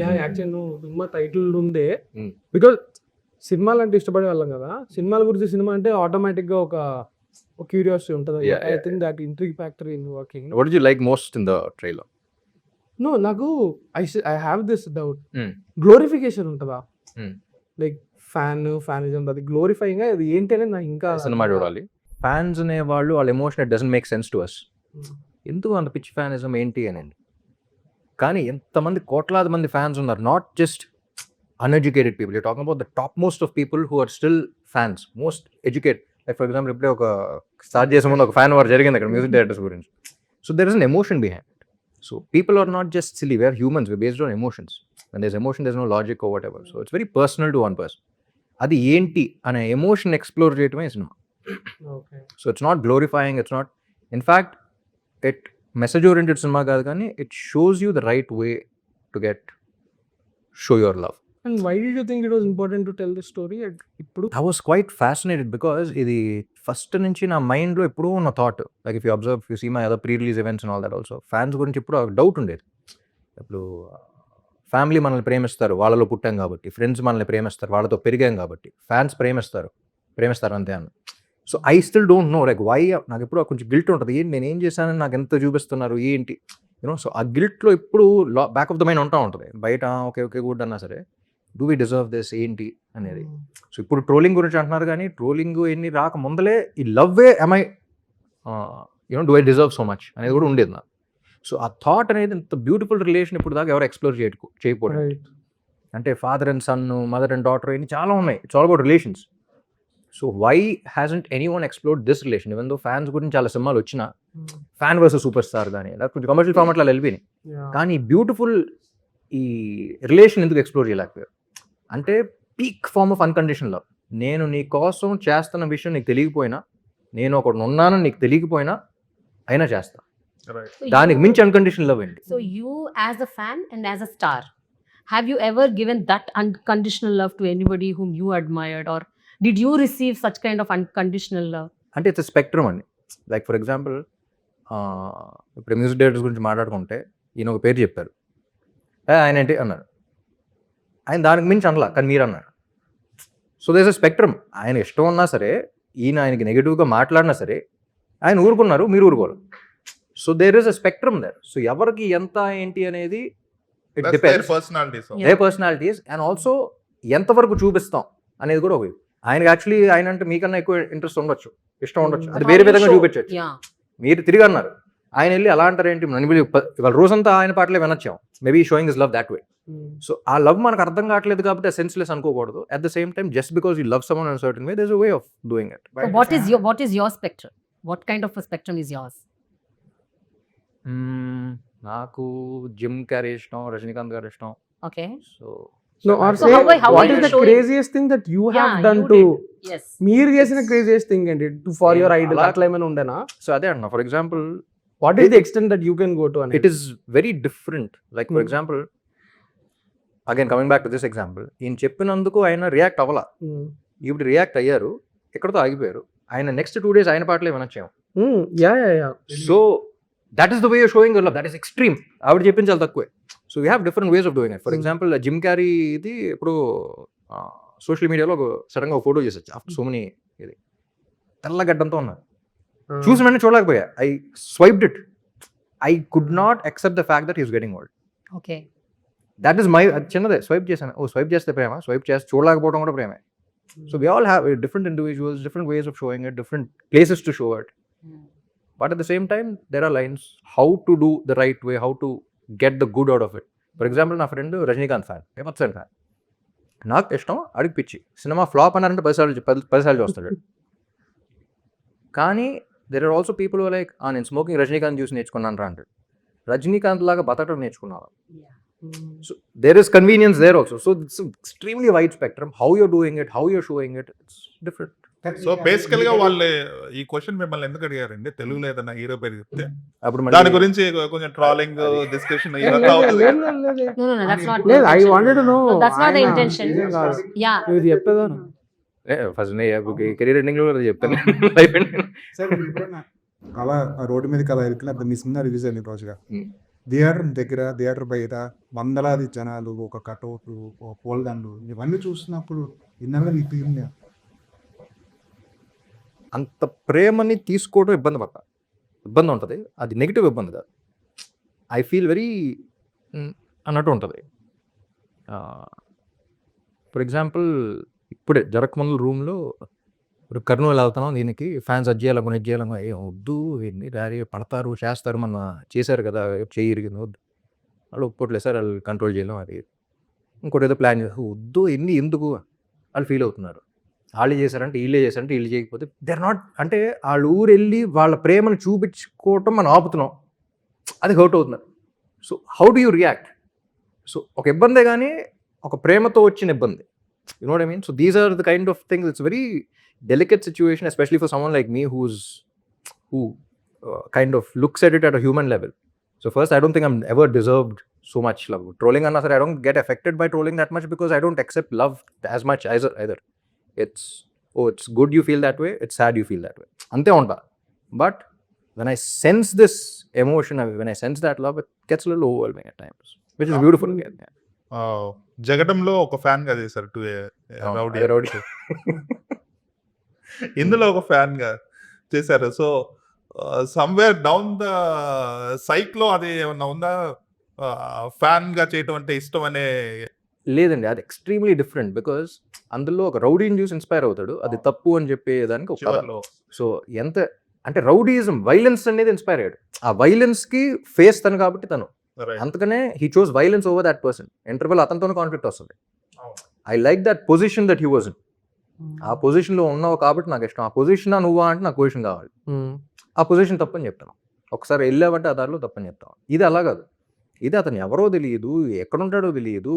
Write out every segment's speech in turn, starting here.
Actually నువ్వు cinema title ఉందే because సినిమాలు అంటే ఇష్టపడే వాళ్ళం కదా, సినిమాల గురించి సినిమా అంటే ఆటోమేటిక్ గా ఒక క్యూరియాసిటీ ఉంటుంది. I think that intrigue factor in working. What did you like most in the trailer? No నాకు I have this doubt, glorification ఉంటుందా? లైక్ ఫ్యానిజం అది గ్లోరిఫైయింగ్ అది ఏంటి అనేది నాకు ఇంకా సినిమా చూడాలి. ఫ్యాన్స్ అనే వాళ్ళు వాళ్ళ emotion it doesn't make sense to us. ఎందుకు అంత పిచ్ ఫ్యానిజం ఏంటి అని. కానీ ఎంతమంది కోట్లాది మంది ఫ్యాన్స్ ఉన్నారు, not just uneducated people. You're talking about the topmost of people who are still fans, most educated. Like for example, ఇప్పుడే ఒక స్టార్ట్ చేసే ముందు ఒక ఫ్యాన్ వార్ జరిగింది అక్కడ మ్యూజిక్ డైరెక్టర్స్ గురించి. So there is an emotion behind it. So people are not just silly, we're humans, we're based on emotions. When there's emotion, there's no logic or whatever. So it's very personal to one person. అది ఏంటి అనే emotion explore చేయటమే cinema. So it's not glorifying, it's not, in fact it message oriented cinema కాదు, కానీ it shows you the right way to show your love. And why did you think it was important to tell this story? ఇప్పుడు I was quite fascinated because ఇది first నుంచి నా మైండ్లో ఎప్పుడూ ఉన్న thought. Like if you observe, you see my other pre release events and all that also, fans గురించి ఎప్పుడు doubt ఉండేది. ఇప్పుడు ఫ్యామిలీ మనల్ని ప్రేమిస్తారు, వాళ్ళలో పుట్టాం కాబట్టి, ఫ్రెండ్స్ మనల్ని ప్రేమిస్తారు, వాళ్ళతో పెరిగాం కాబట్టి, ఫ్యాన్స్ ప్రేమిస్తారు అంతే అన్న. So I still don't know like why. నాకు ఎప్పుడు కొంచెం గిల్ట్ ఉంటుంది, ఏంటి నేను ఏం చేశానని నాకు ఎంత చూపిస్తున్నారు ఏంటి, యూనో. సో ఆ గిల్ట్లో ఎప్పుడు బ్యాక్ ఆఫ్ ద మైండ్ ఉంటుంది. బయట ఓకే గుడ్ అన్నా సరే, డూ వి డిజర్వ్ దిస్ ఏంటి అనేది. సో ఇప్పుడు ట్రోలింగ్ గురించి అంటున్నారు, కానీ ట్రోలింగ్ ఎన్ని రాక ముందలే ఈ love way am I do I deserve so much అనేది కూడా ఉండేది నాకు. సో ఆ థాట్ అనేది ఇంత బ్యూటిఫుల్ రిలేషన్ ఇప్పుడు దాకా ఎవరు ఎక్స్ప్లోర్ చేయకపోవడం. అంటే father and son, mother and daughter, ఇన్ని చాలా ఉన్నాయి. It's all about relations. So why hasn't anyone explored this relation? Even though fans గురించి చాలా సినిమాలు వచ్చినా, ఫ్యాన్ వర్సెస్ సూపర్ స్టార్ కానీ కొంచెం కమర్షియల్ ఫార్మాట్లో వెళ్ళిపోయినాయి, కానీ బ్యూటిఫుల్ ఈ రిలేషన్ ఎందుకు ఎక్స్ప్లోర్ చేయలేకపోయారు? అంటే peak form of unconditional love. నేను నీ కోసం చేస్తున్న విషయం నీకు తెలియకపోయినా, నేను ఒకటి ఉన్నానని నీకు తెలియకపోయినా అయినా చేస్తా. దానికి మించి అన్కండిషనల్ లవ్ ఏంటి? So you as a fan and as a star, have you ever given that unconditional love to anybody whom you admired, or did you receive such kind of unconditional love? అంటే it's spectrum అండి. Like for example, ఇప్పుడు music directors గురించి మాట్లాడుకుంటే ఈయన ఒక పేరు చెప్పారు, ఆయన ఏంటి అన్నారు, ఆయన దానికి మించి అనలా, కానీ మీరు అన్నారు. So there is a spectrum. ఆయన ఇష్టం ఉన్నా సరే, ఈయన ఆయనకి నెగిటివ్గా మాట్లాడినా సరే, ఆయన ఊరుకున్నారు, మీరు ఊరుకోరు. So there is a spectrum there. సో ఎవరికి ఎంత ఏంటి అనేది it depends the personalities, and also ఎంతవరకు చూపిస్తాం అనేది కూడా ఒక. ఆయనకి యాక్చువల్లీ ఆయన అంటే మీకన్నా ఎక్కువ ఇంట్రెస్ట్ ఉండొచ్చు, ఇష్టం ఉండొచ్చు, అది వేరే విధంగా చూపించవచ్చు. మీరు తిరిగి అన్నారు, ఆయన వెళ్ళి అలా అంటారు ఏంటి, ఇవాళ రోజంతా ఆయన పాటలే వినొచ్చాం, maybe showing is love that way. So ఆ లవ్ మనకు అర్థం కావట్లేదు కాబట్టి సెన్స్లెస్ అనుకోకూడదు. At the same time, just because you love someone in a certain way, there's a way of doing it. So what is your spectrum? What kind of a spectrum is yours? నాకు Jim Carrey ఇష్టం, రజనీకాంత్ గారు ఇష్టం. Okay. So No, or So say, how what are is you the showing? craziest thing that you have Yeah, done you to did. Yes. మీరు చేసిన craziest thing ఏంటి for your idol? అలా- అట్లా ఏమైనా ఉండేనా? సో అదే అన్న, for example, What is the extent that you can go to? it is very different. Like for example, again coming back to this example, ఈయన చెప్పినందుకు ఆయన రియాక్ట్ అవ్వాలా, ఇప్పుడు రియాక్ట్ అయ్యారు, ఎక్కడతో ఆగిపోయారు. ఆయన నెక్స్ట్ 2 days ఆయన పాటలే వినొచ్చాము. Yeah. So that is the way of showing your love. That is extreme. ఆవిడ చెప్పింది చాలా తక్కువే. So we have different ways of doing it. For example, Jim Carrey ఇది ఇప్పుడు సోషల్ మీడియాలో సడన్గా ఒక ఫోటో చేసొచ్చు ఆఫ్టర్ సో మెనీ, ఇది తెల్లగడ్డంతో ఉన్నారు, చూసి వెంటనే చూడలేకపోయా. I swiped it. I could not accept the fact that is getting old. Okay. That is my, చిన్నదే స్వైప్ చేశాను, స్వైప్ చేస్తే ప్రేమ, స్వైప్ చేస్తే చూడలేకపోవడం కూడా ప్రేమే. So we all have different individuals, different ways of showing it, different places to show it. But at the same time, there are lines how to do the right way, how to get the good out of it. For example, నా friend Rajinikanth fan, 100% fan. నాకు ఇష్టం, అడిగి పిచ్చి. Cinema flop అన్నారంటే 10 సార్లు చూస్తాడు. కానీ there are also people who are like, నేను స్మోకింగ్ రజనీకాంత్ చూసి నేర్చుకున్నాను రా అంటాడు. రజనీకాంత్ లాగా బతకడం నేర్చుకున్నాను. So there is convenience there also. So it's extremely wide spectrum. How you're doing it, how you're showing it, it's different. So బేసికల్ గా వాళ్ళు ఈ క్వశ్చన్ మిమ్మల్ని ఎందుకు అడిగారండి, తెలుగులో ఏదైనా హీరో పేరు చెప్తే అప్పుడు దాని గురించి కొంచెం ట్రాలింగ్ డిస్కషన్ ఇదంతా అవుతుంది. No, that's not. లేదు, I wanted to know. No, that's not the intention. Yeah. ఇది చెప్పేదా? ఫస్ట్ కెరీర్ ఎండింగ్ లో చెప్తాను. లైఫ్ ఎండింగ్ సార్, అలా రోడ్డు మీదకి అలా వెళ్తున్నా మీ సినిమా రిలీజ్ అయింది రోజుగా, థియేటర్ దగ్గర, థియేటర్ బయట వందలాది జనాలు, ఒక కటౌట్లు, ఒక పూలదండలు ఇవన్నీ చూస్తున్నప్పుడు ఇన్నర్‌గా నీ ఫీలింగ్ అంత ప్రేమని తీసుకోవడం ఇబ్బంది ఉంటుంది. అది నెగిటివ్ ఇబ్బంది కాదు. ఐ ఫీల్ వెరీ అన్నట్టు ఉంటుంది. ఫర్ ఎగ్జాంపుల్ ఇప్పుడే జరగకముందు రూమ్లో ఇప్పుడు కర్నూలు వెళ్తున్నాం, దీనికి ఫ్యాన్స్ అది చేయాలనుకుని ఇది చేయాలనుకో, ఏ వద్దు ఎన్ని డాడీ పడతారు చేస్తారు, మన చేశారు కదా చెయ్యి ఇరిగింది వద్దు, వాళ్ళు ఒప్పుకోవట్లేదు సార్, వాళ్ళు కంట్రోల్ చేయలేం అది. ఇంకోటి ఏదో ప్లాన్ చేస్తారు, వద్దు ఎన్ని ఎందుకు వాళ్ళు ఫీల్ అవుతున్నారు. వాళ్ళు చేశారంటే వీళ్ళే చేశారంటే వీళ్ళు చేయకపోతే దే ఆర్ నాట్, అంటే వాళ్ళ ఊరు వెళ్ళి వాళ్ళ ప్రేమను చూపించుకోవటం మనం ఆపుతున్నాం, అది హర్ట్ అవుతున్నారు. So how do you react? So ఒక ఇబ్బందే కానీ ఒక ప్రేమతో వచ్చిన ఇబ్బంది, you know what I mean? So these are the kind of things. It's very delicate situation, especially for someone like me who kind of looks at it at a human level. So first, I don't think I'm ever deserved so much love. Trolling another, I don't get affected by trolling that much because I don't accept love as much either. It's good you feel that way, it's sad you feel that way, ante unta. But when I sense this emotion, when I sense that love, it gets a little overwhelming at times, which is beautiful again. జగడంలో ఒక fan గా చేశారు rowdy. ఇందులో ఒక fan గా చేశారు. So somewhere down the సైక్లో అది ఏమన్నా ఉందా, ఫ్యాన్ గా చేయటం అంటే ఇష్టం అనే? లేదండి, అది ఎక్స్ట్రీమ్లీ డిఫరెంట్. బికాస్ అందులో ఒక రౌడీని చూసి ఇన్స్పైర్ అవుతాడు, అది తప్పు అని చెప్పేదానికి ఒక కథ. సో ఎంత అంటే రౌడీయిజం, వైలెన్స్ అనేది ఇన్స్పైర్ అయ్యాడు. ఆ వైలెన్స్ కి ఫేస్ తను కాబట్టి తను, అందుకనే he chose violence over that person. Interval అతనితోనే కాన్ఫ్లిక్ట్ వస్తుంది. I like that position that he was in. ఆ పొజిషన్లో ఉన్నావు కాబట్టి నాకు ఇష్టం. ఆ పొజిషన్ నువ్వా అంటే నాకు పొజిషన్ కావాలి. ఆ పొజిషన్ తప్పని చెప్తాను. ఒకసారి వెళ్ళావంటే ఆ దారిలో తప్పని చెప్తాను. ఇది అలా కాదు, ఇది అతను ఎవరో తెలియదు, ఎక్కడుంటాడో తెలియదు,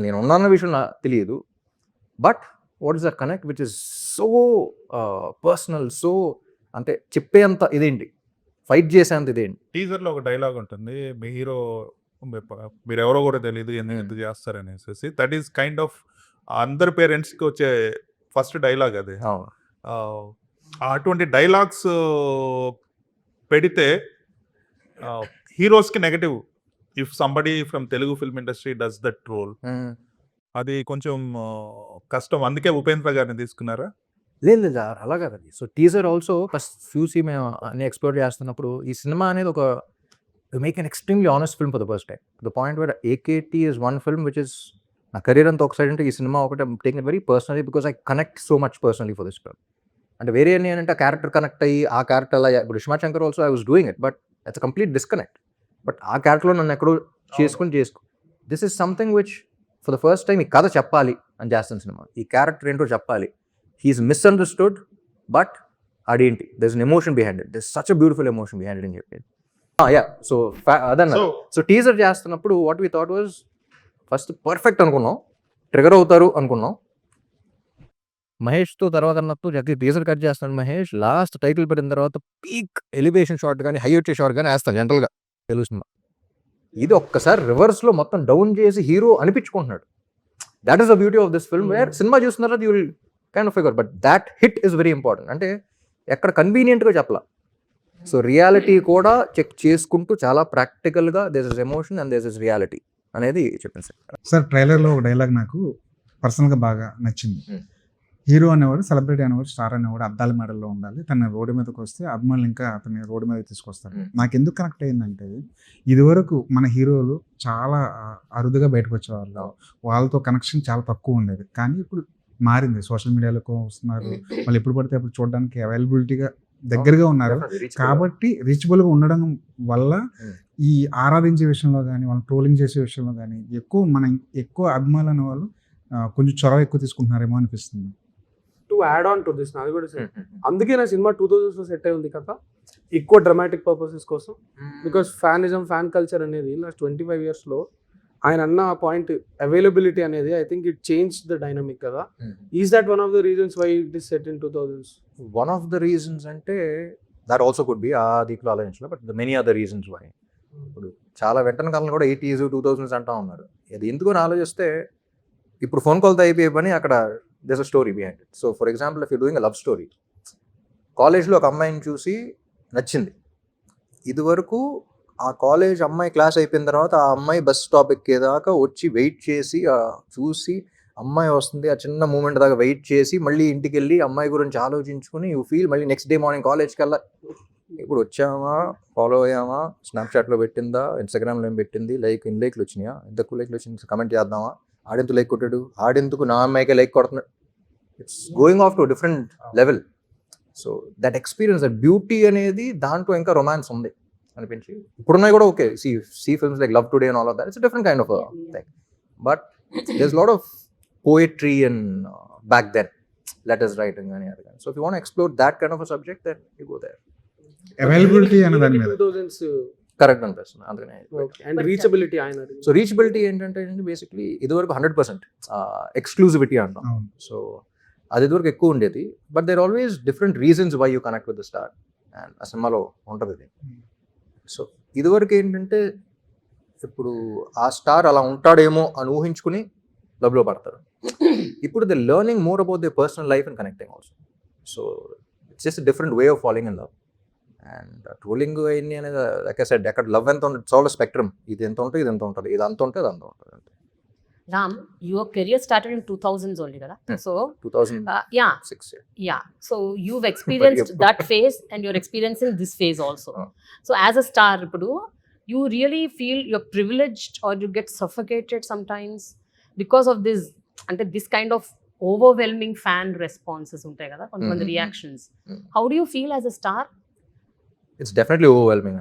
నేను ఉన్నాన్న విషయం తెలియదు. But what is the connect which is so personal, so అంటే చెప్పేంత ఇదేంటి, ఫైట్ చేసేంత ఇదేంటి. టీజర్లో ఒక డైలాగ్ ఉంటుంది, మీ హీరో మీరు ఎవరో కూడా తెలియదు ఎందుకు చేస్తారనేసి. దట్ ఈస్ కైండ్ ఆఫ్ అందరి పేరెంట్స్కి వచ్చే ఫస్ట్ డైలాగ్ అది. అటువంటి డైలాగ్స్ పెడితే హీరోస్కి negative, if somebody from Telugu film industry does that role, అది కొంచెం కష్టం. అందుకే ఉపేంద్ర గారిని తీసుకున్నారా? లేదు అలా కాదండి. సో టీజర్ ఆల్సో ఫస్ట్ చూసి మేము అన్ని ఎక్స్ప్లోర్ చేస్తున్నప్పుడు ఈ సినిమా అనేది ఒక make an extremely honest film for the first time. The point where AKT is one film which is నా కెరీర్ అంతా ఒక సైడ్ అంటే ఈ సినిమా ఒకటి taking it very personally because I connect so much personally for this film. అంటే వేరే ఏంటంటే ఆ క్యారెక్టర్ కనెక్ట్ అయ్యి ఆ క్యారెక్టర్ అలా, ఇప్పుడు Vishma Shankar also I was doing it, but it's complete disconnect. But ఆ క్యారెక్టర్లో నన్ను ఎక్కడో చేసుకో this is something which for the first time ఈ కథ చెప్పాలి అని చేస్తాను సినిమా. ఈ క్యారెక్టర్ ఏంటో చెప్పాలి, హీఈస్ మిస్అండర్స్టూడ్, బట్ అదేంటి, there is an emotion behind it, there is such a beautiful emotion behind it అని చెప్పేది. సో అదన్న. సో టీజర్ చేస్తున్నప్పుడు what we thought was, first perfect అనుకున్నాం, ట్రిగర్ అవుతారు అనుకున్నాం. మహేష్తో తర్వాత అన్నట్టు జగ్గి టీజర్ కట్ చేస్తాడు మహేష్, లాస్ట్ టైటిల్ పెట్టిన తర్వాత పీక్ ఎలివేషన్ షాట్ కానీ హై వచ్చే షాట్ కానీ వేస్తాను జనరల్గా తెలుగు సినిమా. ఇది ఒక్కసారి రివర్స్లో మొత్తం డౌన్ చేసి హీరో అనిపించుకుంటున్నాడు. That is the beauty of this film, where cinema చూస్తున్నారా you will kind of figure, but that hit is very important. అంటే ఎక్కడ కన్వీనియంట్గా చెప్పాల, సో రియాలిటీ కూడా చెక్ చేసుకుంటూ చాలా ప్రాక్టికల్గా this is emotion and this is reality అనేది చెప్పింది సార్. ట్రైలర్లో ఒక డైలాగ్ నాకు పర్సనల్గా బాగా నచ్చింది. హీరో అనేవాడు, సెలబ్రిటీ అనేవాడు, స్టార్ అనేవాడు అద్దాల మెడల్లో ఉండాలి, తన రోడ్డు మీదకి వస్తే అభిమానులు ఇంకా అతని రోడ్డు మీద తీసుకొస్తారు. నాకు ఎందుకు కనెక్ట్ అయిందంటే, ఇదివరకు మన హీరోలు చాలా అరుదుగా బయటకు వచ్చేవాళ్ళు, వాళ్ళతో కనెక్షన్ చాలా తక్కువ ఉండేది. కానీ ఇప్పుడు మారింది, సోషల్ మీడియాలో వస్తున్నారు, వాళ్ళు ఎప్పుడు పడితే అప్పుడు చూడడానికి అవైలబిలిటీగా దగ్గరగా ఉన్నారు. కాబట్టి రీచబుల్గా ఉండడం వల్ల ఈ ఆరాధించే విషయంలో కానీ, వాళ్ళు ట్రోలింగ్ చేసే విషయంలో కానీ ఎక్కువ అభిమానులు అనే వాళ్ళు కొంచెం చొరవ ఎక్కువ తీసుకుంటున్నారేమో అనిపిస్తుంది. To add on to this, నాది కూడా అందుకే నా సినిమా 2000 సెట్ అయి ఉంది కదా, ఎక్కువ డ్రామాటిక్ పర్పసెస్ కోసం. బికాస్ ఫ్యాన్ కల్చర్ అనేది లాస్ట్ 25 yearsలో ఆయన అన్న పాయింట్ అవైలబిలిటీ అనేది, I think it change the dynamic కదా. Is that one of the reasons why it is set in 2000s? One of the reasons అంటే దట్ ఆల్సో కుడ్ బి, ఆ దీంట్లో ఆలోచించలే, but the many other reasons why. ఇప్పుడు చాలా వెంటనే కాలంలో కూడా 80s 2000s అంటా ఉన్నారు. అది ఎందుకు ఆలోచిస్తే, ఇప్పుడు ఫోన్ కాల్తో అయిపోయే పని అక్కడ there's a story behind it. So for example, if you're doing a love story, కాలేజ్లో ఒక అమ్మాయిని చూసి నచ్చింది, ఇదివరకు ఆ కాలేజ్ అమ్మాయి క్లాస్ అయిపోయిన తర్వాత ఆ అమ్మాయి బస్ స్టాప్ ఎక్కేదాకా వచ్చి వెయిట్ చేసి చూసి అమ్మాయి వస్తుంది ఆ చిన్న మూమెంట్ దాకా వెయిట్ చేసి మళ్ళీ ఇంటికి వెళ్ళి అమ్మాయి గురించి ఆలోచించుకుని యూ ఫీల్ మళ్ళీ నెక్స్ట్ డే మార్నింగ్ కాలేజ్కి వెళ్ళా ఇప్పుడు వచ్చామా ఫాలో అయ్యామా స్నాప్చాట్లో పెట్టిందా ఇన్స్టాగ్రామ్లో ఏం పెట్టింది ఇన్ లైక్లు వచ్చినాయా ఎంత ఎక్కువ లైక్లు వచ్చింది కమెంట్ చేద్దామా ఆడెందుకు లైక్ కొట్టాడు ఆడెందుకు నా అమ్మాయికే లైక్ కొడుతున్నాడు it's going off to different level so that experience that beauty అనేది దాంట్లో ఇంకా రొమాన్స్ ఉంది అనిపించి ఇప్పుడున్నాయి కూడా okay see films like Love Today and all of that it's different kind of thing but there's lot of poetry and back then letters writing and other kind. So if you want to explore that kind of a subject then you go there. Availability అనే దాని మీద 2000s correct అనిపిస్తుంది అందుకనే and reachability ఆయన so reachability ఏంటంటే basically ఇదివరకు 100% exclusivity అంటాం అవును. సో అది ఇదివరకు ఎక్కువ ఉండేది but there always different reasons why you connect with the star and ఆ సినిమాలో ఉంటుంది ఇది సో ఇదివరకు ఏంటంటే ఇప్పుడు ఆ స్టార్ అలా ఉంటాడేమో అని ఊహించుకుని లవ్లో పడతారు ఇప్పుడు the learning more about the personal life and connecting also so it's just different way of following in love and trolling అయింది అనేది లైక్ ఐ సెడ్ అక్కడ లవ్ ఎంత ఉంటుంది ఇట్స్ ఆల్ స్పెక్ట్రమ్ ఇది ఎంత ఉంటుంది ఇది ఎంత ఉంటుంది ఇది అంత ఉంటుంది అది అంత ఉంటుంది Ram, your career started in 2000s only, kada? So 2006 yeah. So you've experienced that phase and you're experiencing this phase also. So as a star, Ipudu, you really feel you're privileged or you get suffocated sometimes because of this, and this kind of overwhelming fan responses untai kada, kontamandi reactions. How do you feel as a star? It's definitely overwhelming,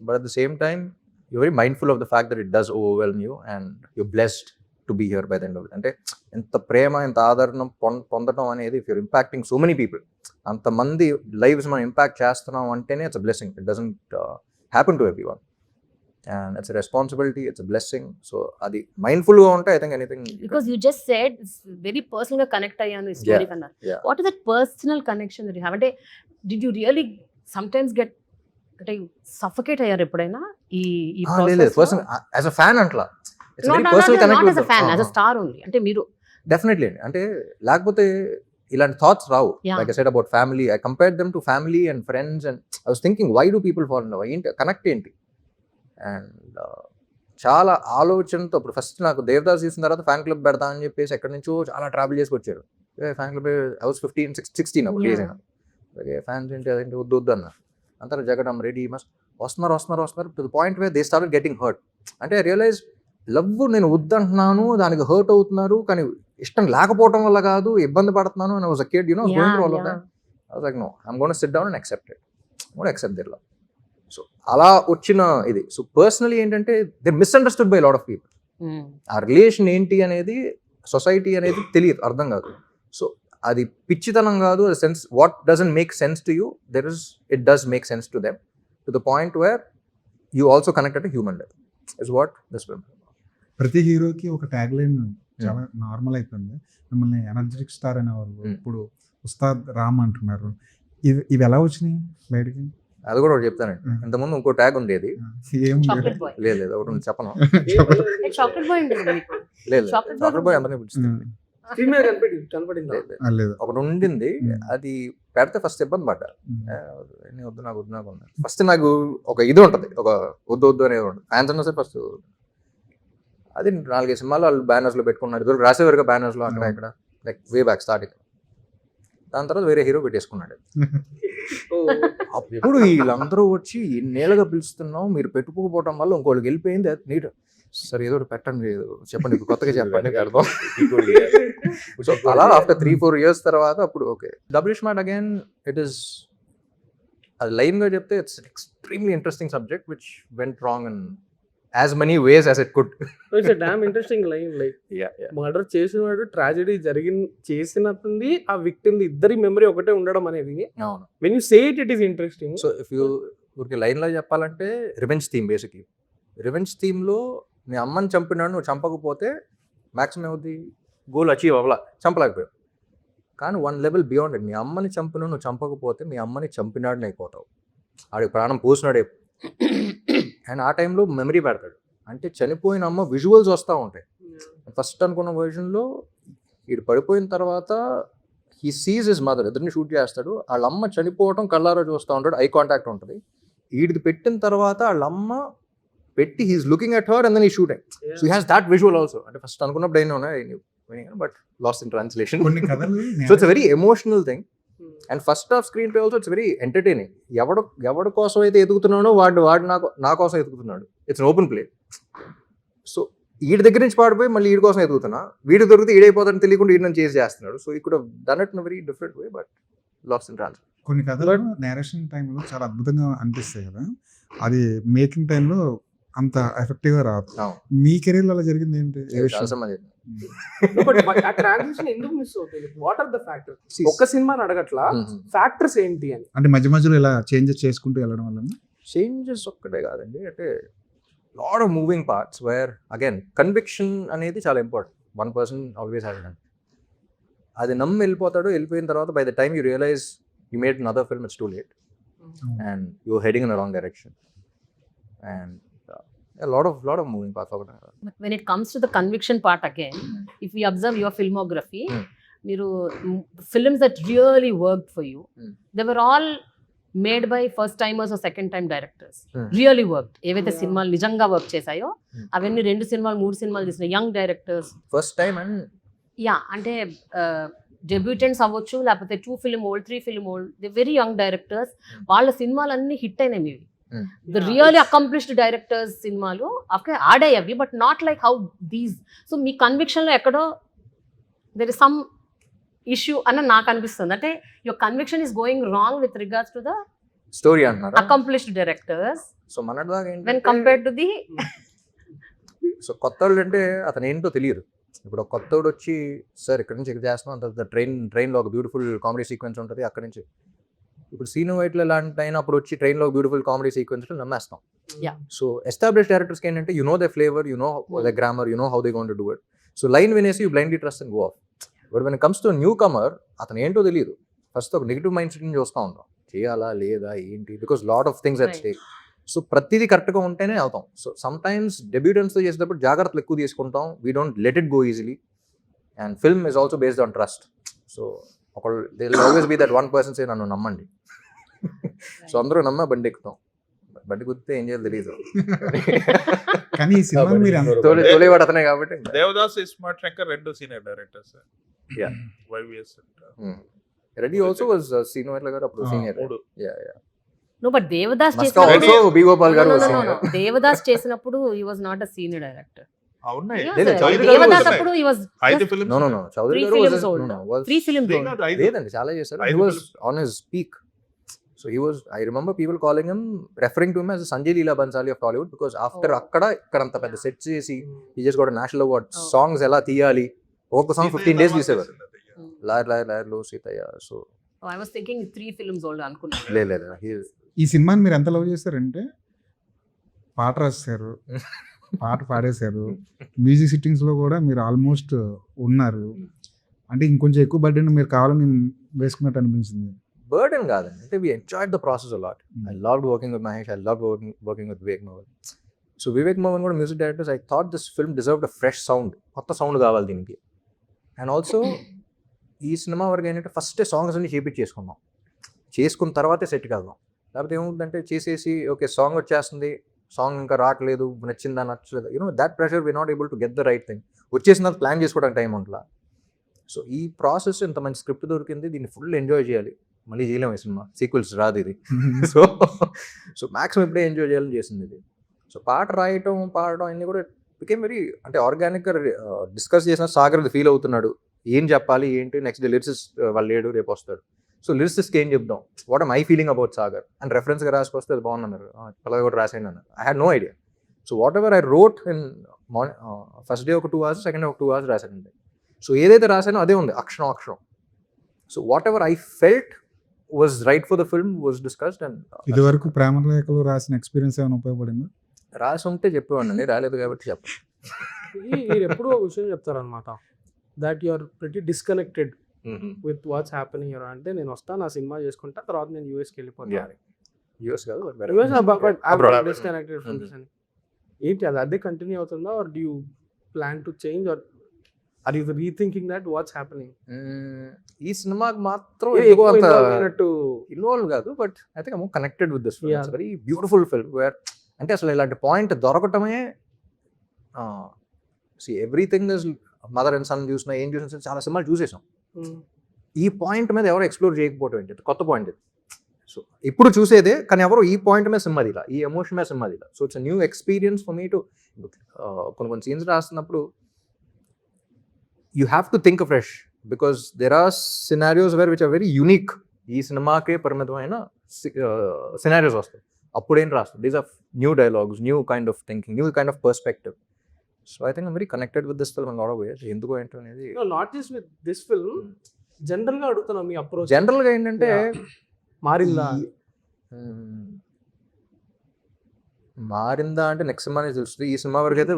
but at the same time, you're very mindful of the fact that it does overwhelm you and you're blessed to be here by the end of it. అంటే ఎంత ప్రేమ ఎంత ఆదరణ పొందడం అనేది if you're impacting so many people అంతమంది lives మనం impact చేస్తున్నాం అంటేనే it's a blessing it doesn't happen to every one and it's responsibility it's a blessing so అది మైండ్ఫుల్గా ఉంటే I think anything Because you just said it's very personal గా connect అయ్యాను ఈ story కన్నా. What is that personal connection that you have? అంటే did you really sometimes get అంటే suffocate అయ్యారు ఎప్పుడైనా ఈ పర్సన్ యాజ్ అ ఫ్యాన్ అంట్లా it's very not personal connect as a fan, as a star only. అంటే మీరు definitely అంటే లేకపోతే ఇలాంటి థాట్స్ రావు like I said about family I compare them to family and friends and I was thinking why do people fall in love ఏంటి connect ఏంటి and చాలా ఆలోచనతో ఇప్పుడు ఫస్ట్ నాకు దేవదాస్ చూసిన తర్వాత ఫ్యాన్ క్లబ్ పెడతా అని చెప్పేసి ఎక్కడి నుంచో చాలా ట్రావెల్ చేసుకొచ్చారు ఫ్యాన్ క్లబ్ ఐ వాస్ 16 అప్పుడు రిలీజ్ అయినా అలాగే ఫ్యాన్స్ ఏంటి అదేంటి వద్దు వద్దు అన్న అంతా జగన్ ఐమ్ రెడీ మస్ట్ వస్తున్నారు to the point way they started getting hurt అంటే ఐ రియలైజ్ లవ్ నేను వద్దంటున్నాను దానికి హర్ట్ అవుతున్నారు కానీ ఇష్టం లేకపోవడం వల్ల కాదు ఇబ్బంది పడుతున్నాను and I was a kid you know going through all of that I was like no I'm gonna sit down and accept it I'm gonna accept their love so అలా వచ్చిన ఇది సో పర్సనలీ ఏంటంటే they misunderstood by lot of people ఆ relation ఏంటి అనేది society అనేది తెలియదు అర్థం కాదు సో అది పిచ్చితనం కాదు అది sense what doesn't make sense to you it does make sense to them to the point where you also connected to human level is what this film ప్రతి హీరోకి ఒక ట్యాగ్ లైన్ చాలా నార్మల్ అయిపోయింది మిమ్మల్ని energetic star అనేవాళ్ళు ఇప్పుడు ఉస్తాద్ రామ్ అంటున్నారు ఇవి ఎలా వచ్చినాయి బయటికి అది కూడా ఒకటి చెప్తానండి ఇంతకుముందు ఇంకో ట్యాగ్ ఉండేది ఏం చాక్లెట్ బాయ్ లేదు ఒకటి చెప్పను చాక్లెట్ బాయ్ ఉండేది మీకు లేదు Chocolate చాక్లెట్ బాయ్ అందరినీ పిలుస్తుంది స్క్రీన్ మీద కనపడిందా లేదు ఒకటి ఉండింది అది పెడితే ఫస్ట్ ఇబ్బంది పడ్డా వద్దు నాకు ఉన్నారు ఫస్ట్ నాకు ఒక ఇది ఉంటుంది ఒక వద్దు అనేది ఉంటుంది ఫ్యాన్స్ అన్నా సరే ఫస్ట్ అది 4-5 సినిమాలు వాళ్ళు బ్యానర్స్లో పెట్టుకున్నారు ఇదివరకు రాసేవారుగా బ్యానర్స్లో అక్కడ ఇక్కడ లైక్ వే బ్యాక్ స్టార్టింగ్ దాని తర్వాత వేరే హీరో పెట్టేసుకున్నాడు అప్పుడు వీళ్ళందరూ వచ్చి ఎన్నేళ్ళుగా పిలుస్తున్నాం మీరు పెట్టుకోకపోవడం వల్ల ఇంకోళ్ళకి వెళ్ళిపోయింది నీట్ సరే ఏదో ఒకటి పెట్టండి చెప్పండి కొత్తగా చెప్పండి అర్థం సో అలా ఆఫ్టర్ 3-4 years తర్వాత అప్పుడు okay double smart again it is అది లైన్గా చెప్తే it's extremely interesting subject which went wrong and as many ways as it could. So it's a damn interesting line. Like, murder చేసినవాడు tragedy చేసినప్పుడు ఆ victim ఇద్దరి memory ఒకటే ఉండడం అనేది when you say it is interesting. So if you ఊరికి లైన్లో చెప్పాలంటే రివెంజ్ థీమ్ బేసిక్లీ రివెంజ్ థీమ్లో నీ అమ్మని చంపినాడు నువ్వు చంపకపోతే మ్యాక్సిమం అవుతుంది గోల్ అచీవ్ అవ్వాల చంపలేకపోయావు కానీ 1 level బియాండ్ నీ అమ్మని చంపిన నువ్వు చంపకపోతే మీ అమ్మని చంపినాడు అయిపోతావు ఆడికి ప్రాణం పోసినాడే అండ్ ఆ టైంలో మెమరీ పెడతాడు అంటే చనిపోయిన అమ్మ విజువల్స్ వస్తూ ఉంటాయి ఫస్ట్ అనుకున్న వర్జన్లో వీడు పడిపోయిన తర్వాత హీ సీజ్ హిజ్ మదర్ ఇద్దరిని షూట్ చేస్తాడు వాళ్ళ అమ్మ చనిపోవడం కళ్ళారా చూస్తూ ఉంటాడు ఐ కాంటాక్ట్ ఉంటుంది ఈడిది పెట్టిన తర్వాత వాళ్ళ అమ్మ పెట్టి he's looking at her and then ఈ shooting. So he has that visual also. అంటే ఫస్ట్ అనుకున్నప్పుడు అయినా బట్ లాస్ట్ ఇన్ ట్రాన్స్లేషన్. కొన్ని కథలు so it's very emotional thing. And first half screenplay also it's very entertaining. ఎవడి కోసం అయితే ఎదుగుతున్నాడో వాడు నా కోసం ఎదుగుతున్నాడు. It's open play. సో వీడి దగ్గర నుంచి పాడిపోయి మళ్ళీ వీడి కోసం ఎదుగుతున్నా, వీడి దొరికితే ఈడైపోతాడని తెలియకుండా వీడి నుంచి చేస్తున్నాడు. సో ఇక్కడ done it in very different way but lost in translation. కొన్ని కథలు నేరేషన్ టైంలో చాలా అద్భుతంగా అనిపిస్తాయి కదా, అది మేకింగ్ టైంలో అంత ఎఫెక్టివ్గా రాదు. మీ కెరీర్లో అలా జరిగింది ఏంటి? ఆ ట్రాన్సిషన్ ఎందుకు మిస్ అవుతుంది? What are the factors? ఒక్క సినిమాని అడగట్లా, ఫ్యాక్టర్స్ ఏంటి అని. అంటే మధ్య మధ్యలో ఇలా చేంజెస్ చేసుకుంటూ వెళ్ళడం వల్ల చేంజెస్ ఒక్కటే కాదండి, అంటే lot of moving parts where again conviction అనేది చాలా important. One person always has it. అది నమ్మి వెళ్ళిపోతాడు. వెళ్ళిపోయిన తర్వాత by the time you realize you made another film, it's too late and you heading in a wrong direction and a lot of moving parts. But when it comes to the conviction part again, if we observe your filmography, మీరు films that really worked for you, they were all made by first timers or second time directors. Really worked. ఏవైతే సినిమాలు నిజంగా work చేశాయో అవన్నీ 2 సినిమాలు 3 సినిమాలు తీసిన young directors, first time and అంటే debutants అవ్వచ్చు, లేకపోతే 2 film old 3 film old, they very young directors. వాళ్ళ సినిమాలన్నీ హిట్ అయినాయి మీవి. The really accomplished directors సినిమాలు ఓకే ఆడాయి అవి, but not like how these. So మీ కన్విక్షన్లో ఎక్కడో దెర్ ఇస్ సమ్ ఇష్యూ అని నాకు అనిపిస్తుంది. అంటే your conviction is going wrong with regards to the story అంటున్నారు accomplished directors సో మనదాకా when compared to the so కొత్త వాళ్ళు అంటే అతను ఏంటో తెలియదు. ఇప్పుడు ఒక కొత్తోడు వచ్చి సార్ ఇక్కడ నుంచి ఇక్కడ చేస్తున్నాం అంత ట్రైన్లో ఒక బ్యూటిఫుల్ కామెడీ సీక్వెన్స్ ఉంటుంది, అక్కడి నుంచి ఇప్పుడు సీను వైట్లో లాంటి అయినా అప్పుడు వచ్చి ట్రైన్లో బ్యూటిఫుల్ కామెడీ సీక్వెన్స్లో నమ్మేస్తాం. సో ఎస్టాబ్లిష్ డైరెక్టర్స్కి ఏంటంటే you know the flavour, you know the grammar, you know how they going to do it. So line వినేసి you blindly trust and go off. But when it comes to newcomer, అతను ఏంటో తెలియదు. First ఒక negative mind set నుంచి చూస్తూ ఉంటాం, చేయాలా లేదా ఏంటి, because lot of things at stake. So ప్రతిదీ కరెక్ట్గా ఉంటేనే అవుతాం. సో సమ్ టైమ్స్ డెబ్యూటెంట్స్తో చేసేటప్పుడు జాగ్రత్తలు ఎక్కువ తీసుకుంటాం. We don't let it go easily. And film is also based on trust. So ఒకళ్ళు they will always be that one person say నన్ను నమ్మండి. సో అందరూ నమ్మ బండి ఎక్కుతాం, బండి కుదితే ఏం చేయాలి తెలియదు. కానీ ఈ సినిమా మీరు తోలేవాడు అతనే కాబట్టి. Devdas, iSmart Shankar 2 senior directors. Yeah, YVS Reddy also was Seenu Vaitla garu అప్పుడు senior. No, but Devdas also B Gopal garu Devdas చేసినప్పుడు he was not a senior director. అవునాయి Devdas అప్పుడు he was 5 films. No Chowdary garu was 3 films old. లేదండి చాలా చేశారు. He was on his peak. So he was, I remember people calling him, referring to him as Sanjay Leela Bansali of Tollywood, because after ikkadanta pedda set chesi he just got a national award. Songs ela tiyali oka song 15 days తీసేవారు. Lawyer లో Seetayya. So I was thinking 3 films old అనుకున్నా. లేదు ఈ సినిమాని మీరు ఎంత love చేస్తారంటే పాట రాశారు, పాట పాడేశారు, మ్యూజిక్ సిట్టింగ్స్లో కూడా మీరు ఆల్మోస్ట్ ఉన్నారు. అంటే ఇంకొంచెం ఎక్కువ బర్డెన్ మీరు కావాలని వేసుకున్నట్టు అనిపించింది. బర్డెన్ కాదండి, అంటే we enjoyed the process a lot. I loved working with Mahesh, I loved working with Vivek Mohan. So Vivek Mohan కూడా music directors, I thought this film deserved a fresh sound, కొత్త sound కావాలి దీనికి. And also ఈ cinema వరకు ఏంటంటే first songs అన్ని చేసుకున్నాం, చేసుకున్న తర్వాతే సెట్ కాదాం. లేకపోతే ఏమవుతుందంటే చేసేసి ఓకే సాంగ్ వచ్చేస్తుంది, సాంగ్ ఇంకా రావట్లేదు, నచ్చిందా నచ్చలేదు, you know that pressure we not able to get the right thing. వచ్చేసిన ప్లాన్ చేసుకోవడానికి టైం ఉంటుందా. సో ఈ ప్రాసెస్ ఇంత మంచి స్క్రిప్ట్ దొరికింది, దీన్ని ఫుల్ ఎంజాయ్ చేయాలి. మళ్ళీ చేయలేము ఈ సినిమా, సీక్వెల్స్ రాదు ఇది. సో మ్యాక్సిమం ఇప్పుడే ఎంజాయ్ చేయాలని చేసింది ఇది. సో పాట రాయటం పాడటం అన్నీ కూడా బికేమ్ వెరీ, అంటే ఆర్గానిక్గా డిస్కస్ చేసిన సాగర్ ఫీల్ అవుతున్నాడు, ఏం చెప్పాలి ఏంటి, నెక్స్ట్ డే లిరిసిస్ట్ వాళ్ళు లేడు రేపు వస్తాడు. సో లిరిసిస్ట్కి ఏం చెప్దాం, what I feeling about Sagar అని రెఫరెన్స్గా రాసుకొస్తే అది బాగున్నారు, పిల్లలు కూడా రాసేయండి అన్నారు. I had no idea. So whatever I wrote in first day ఒక 2 hours, సెకండ్ డే ఒక 2 hours రాశానండి. సో ఏదైతే రాశానో అదే ఉంది అక్షరం. So whatever I felt was right for the film was discussed. And ఇదివరకు ప్రేమ లేఖలు రాసిన ఎక్స్పీరియన్స్ ఏమైనా ఉపయోగపడింది? రాసి ఉంటే చెప్పేవాడిని, రాలేదు కాబట్టి చెప్పండి. మీరు ఎప్పుడు ఒక విషయం చెప్తారనమాట, that you are pretty disconnected with what's happening here. అంటే నేను వస్తాను, నా సినిమా చేసుకుంటా, తర్వాత నేను యూఎస్కి వెళ్ళిపోతాను. యూఎస్ కాదు, డిస్కనెక్టెడ్ ఫ్రమ్ దిస్ అని ఏంటి అది అదే కంటిన్యూ అవుతుందా, or do you plan to change? Or are you rethinking that what's happening? ఈ సినిమాకి మాత్రం ఎక్కువ involve అయినట్టు ఇన్వాల్వ్ కాదు, but I think I'm connected with this film. Yeah. It's very beautiful film where అంటే అసలు ఇలాంటి పాయింట్ దొరకటమే everything is mother and son చూసినా ఏం చూసినా చాలా సినిమాలు చూసేసాం. ఈ పాయింట్ మీద ఎవరు ఎక్స్ప్లోర్ చేయకపోవడం ఏంటి, కొత్త పాయింట్ ఇది. సో ఇప్పుడు చూసేదే, కానీ ఎవరు ఈ పాయింట్ మీద సినిమా దిలా, ఈ ఎమోషన్ మీద సినిమా దిలా. So it's new experience for me too కొన్ని సీన్స్ రాస్తున్నప్పుడు you have to think fresh because there are scenarios where which are very unique. ఈ సినిమాకే పరిమితమైన సినారియోస్ వస్తాయి. అప్పుడేం రాస్తుంది, these are new dialogues, new kind of thinking, new kind of perspective. So I think I'm very connected with this film in lot of ways. ఎందుకు ఏంటో అనేది not just with this film, general గా అడుగుతున్నా మీ approach జనరల్గా ఏంటంటే మారిందా? మారిందా అంటే నెక్స్ట్ సినిమా తెలుస్తుంది. ఈ సినిమా వరకు అయితే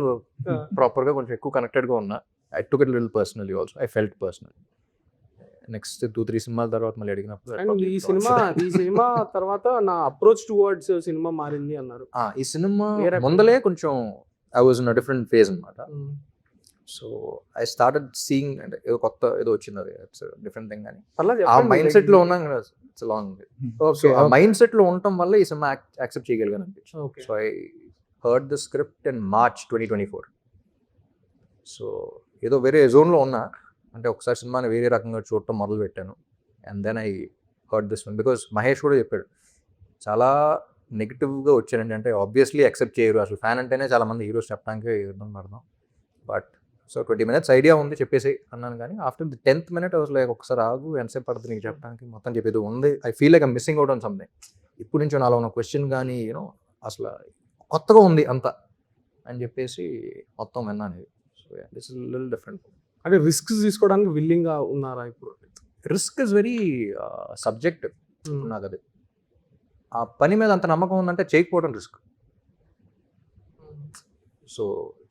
ప్రాపర్గా కొంచెం ఎక్కువ కనెక్టెడ్గా ఉన్నా. I took it little personally also, I felt personal. Next 2-3 సినిమాల తర్వాత మళ్ళీ అడిగినప్పుడు అండ్ ఈ సినిమా తర్వాత నా అప్రోచ్ టువర్డ్స్ సినిమా మారింది అన్నారు. ఈ సినిమా ముందలే కొంచెం I was in different phase అనమాట. సో ఐ స్టార్టెడ్ సీయింగ్ అంటే ఏదో కొత్త ఏదో వచ్చింది, అది ఇట్స్ డిఫరెంట్ థింగ్. కానీ ఆ మైండ్ సెట్ లో ఉన్నాం కదా, ఇట్స్ లాంగ్. సో ఆ మైండ్ సెట్ లో ఉండటం వల్ల ఈ సినిమా యాక్సెప్ట్ చేయగలిగాను అనిపించింది. So I heard the script in March 2024. So ఏదో వేరే జోన్లో ఉన్నా, అంటే ఒకసారి సినిమాని వేరే రకంగా చూడటం మొదలు పెట్టాను. And then I heard this one because Mahesh కూడా చెప్పాడు చాలా నెగిటివ్గా వచ్చానండి. అంటే ఆబ్వియస్లీ యాక్సెప్ట్ చేయరు, అసలు ఫ్యాన్ అంటేనే చాలా మంది హీరోస్ చెప్పడానికి ఇబ్బంది పడదాం. బట్ సో 20 minutes ఐడియా ఉంది చెప్పేసి అన్నాను. కానీ after the 10th minute I was like, ఒకసారి ఆగు, ఎంతసేపు పడుతుంది నీకు చెప్పడానికి, మొత్తం చెప్పేది ఉంది. I feel like I'm missing out on something. ఇప్పుడు నుంచి నాలో ఉన్న క్వశ్చన్ కానీ యూనో అసలు కొత్తగా ఉంది అంతా అని చెప్పేసి మొత్తం విన్నాను. So this is little different. అంటే రిస్క్ తీసుకోవడానికి విల్లింగ్ గా ఉన్నారా ఇప్పుడు? Risk is very subjective. నాకు అది ఆ పని మీద అంత నమ్మకం ఉందంటే చేయకపోవడం రిస్క్. సో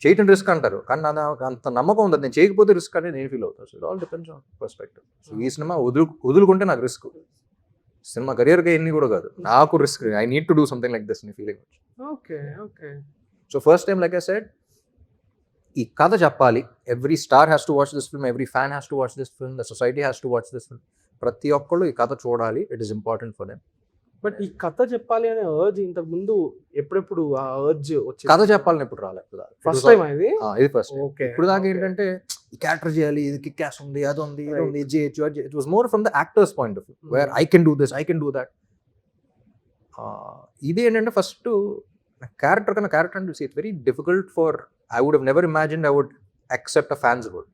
చేయటం రిస్క్ అంటారు, కానీ నాకు అంత నమ్మకం ఉంది నేను చేయకపోతే రిస్క్ అనేది నేను ఫీల్ అవుతాను. So it all depends on perspective. So ఈ సినిమా వదులుకుంటే నాకు రిస్క్, సినిమా కెరియర్గా ఎన్ని కూడా కాదు, నాకు risk. I need to do something like this అని ఫీలింగ్. Okay okay. So first time like I said ఈ కథ చెప్పాలి. Every star has to watch this film, every fan has to watch this film, the society has to watch this film. ప్రతి ఒక్కళ్ళు ఈ కథ చూడాలి, it is important for them. But ఈ కథ చెప్పాలి అనే అర్జ్ ఇంతకు ముందు ఎప్పుడెప్పుడు ఆ అర్జ్ వచ్చింది? కథ చెప్పాలని ఎప్పుడు రాలేదు, ఫస్ట్ టైం ఇది. ఇది ఫస్ట్. ఓకే. ఇప్పుడు దాకా ఏంటంటే ఈ క్యారెక్టర్ చేయాలి, ఇది కిక్ యాస్ ఉంది, అది ఉంది, ఇది ఉంది, ఇది చేయొచ్చు. It was more from the actors point of view where I can do this, I can do that. ఇది ఏంటంటే ఫస్ట్ క్యారెక్టర్ కన్నా క్యారెక్టర్ అంటే it's very difficult for, I would have never imagined I would accept a fans role.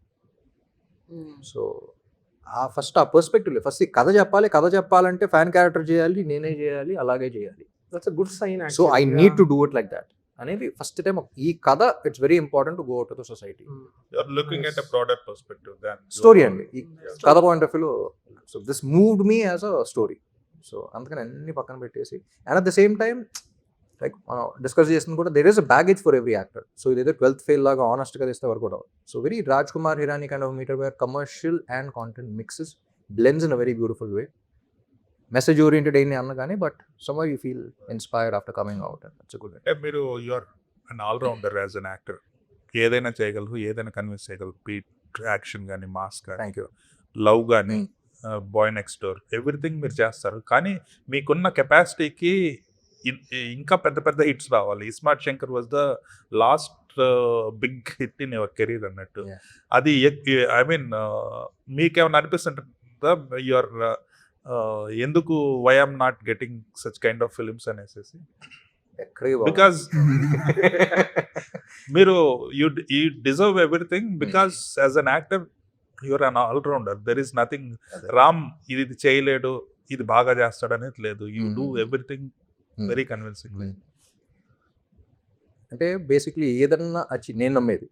So first ఆ perspective లేదు. First కథ చెప్పాలి, కథ చెప్పాలంటే ఫ్యాన్ క్యారెక్టర్ చేయాలి, నేనే చేయాలి, అలాగే చేయాలి. That's a good sign. So I need to do it like that అనేది ఫస్ట్ టైం. ఈ కథ it's very important to go to the society. Looking at a broader perspective then story అండి ఈ కథ పాయింట్ ఆఫ్ వ్యూలో. So this moved me as a story. So అందుకని అన్ని పక్కన పెట్టేసి, and at the same time like మనం discuss చేస్తుంది కూడా, there is a baggage for every actor. So ఇదేదో 12th ఫెయిల్ లాగా ఆనెస్ట్గా తీస్తే వరకు కూడా. So very Raj Kumar Hirani kind of meter where commercial and content mixes blends in a very beautiful way. Message oriented అయినా అన్న కానీ, but somehow you feel inspired after coming out, and that's a good way. మీరు you are an all rounder as an actor. ఏదైనా చేయగలరు, ఏదైనా convince చేయగలరు. Beat action కానీ, mass కానీ, థ్యాంక్ యూ, లవ్ కానీ, బాయ్ నెక్స్ట్ డోర్, ఎవ్రీథింగ్ మీరు చేస్తారు. కానీ మీకున్న కెపాసిటీకి ఇంకా పెద్ద పెద్ద హిట్స్ రావాలి. ISmart Shankar was the last big hit in your career అన్నట్టు. అది ఐ మీన్ మీకేమైనా అనిపిస్తుంటుందా యువర్ ఎందుకు why am not getting such kind of films అనేసి? బికాస్ మీరు you deserve everything. Because as an actor you're an all rounder. There is nothing Ram ఇది చేయలేడు, ఇది బాగా చేస్తాడు అనేది లేదు. You do everything very convincing. అంటే బేసిక్లీ ఏదన్నా నేను నమ్మేది